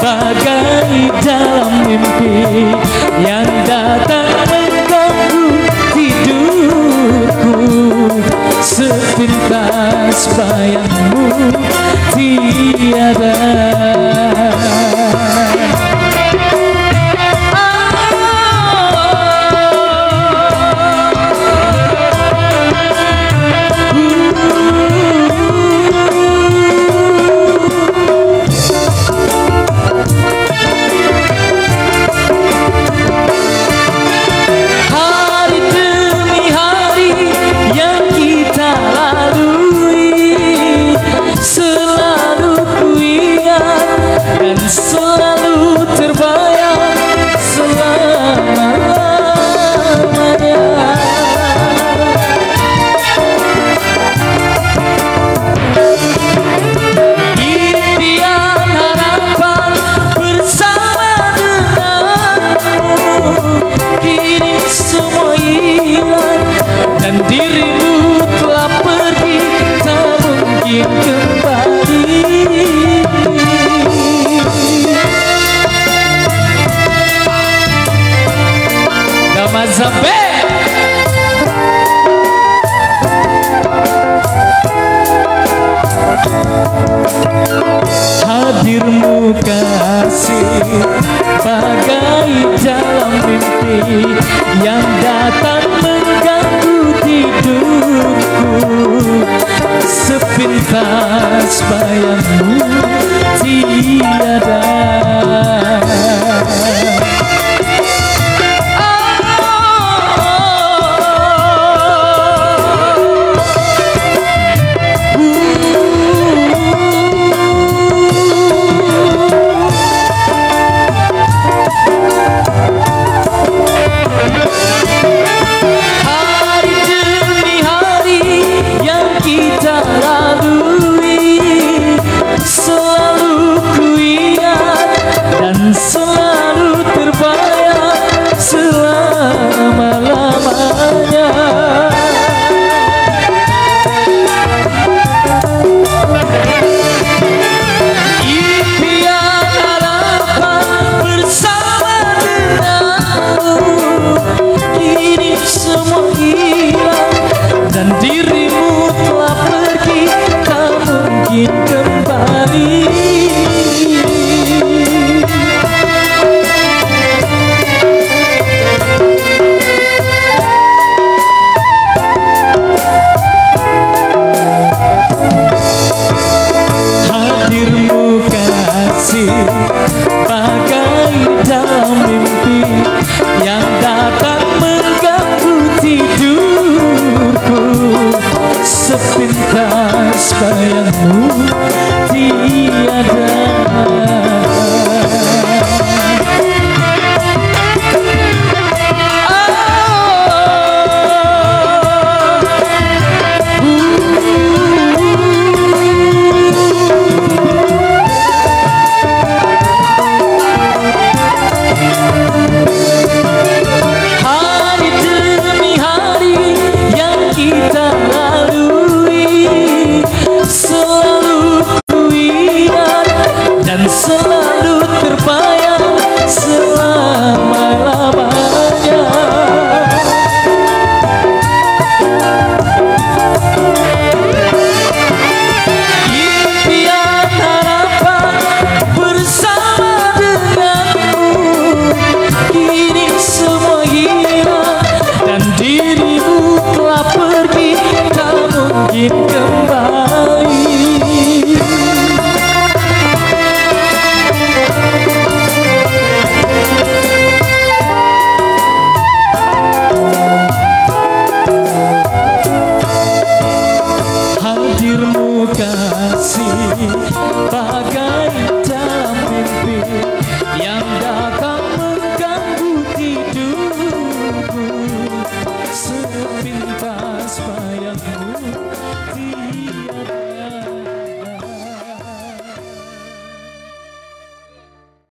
bagai dalam mimpi yang datang mengganggu tidurku. Sepintas bayangmu tiada. Selalu terbayang selamanya. Impian harapan bersama denganmu kini semua hilang dan dirimu telah pergi, tak mungkin kembali. Sampai hadirmu kasih bagai dalam mimpi yang datang mengganggu tidurku. Sepintas bayangmu tiada. Selalu terbayang selama-lamanya. Impian harapan bersama denganmu kini semua hilang dan dirimu telah pergi, tak mungkin kembali. Bagai dalam mimpi yang datang mengganggu tidurku. Sepintas bayangmu tiada. Selalu terbayang selama-lamanya. Impian harapan bersama denganmu kini semua hilang dan dirimu telah pergi, tak mungkin kembali. Hadirmu kasih bagai dalam mimpi yang datang mengganggu tidurku. Sepintas bayangmu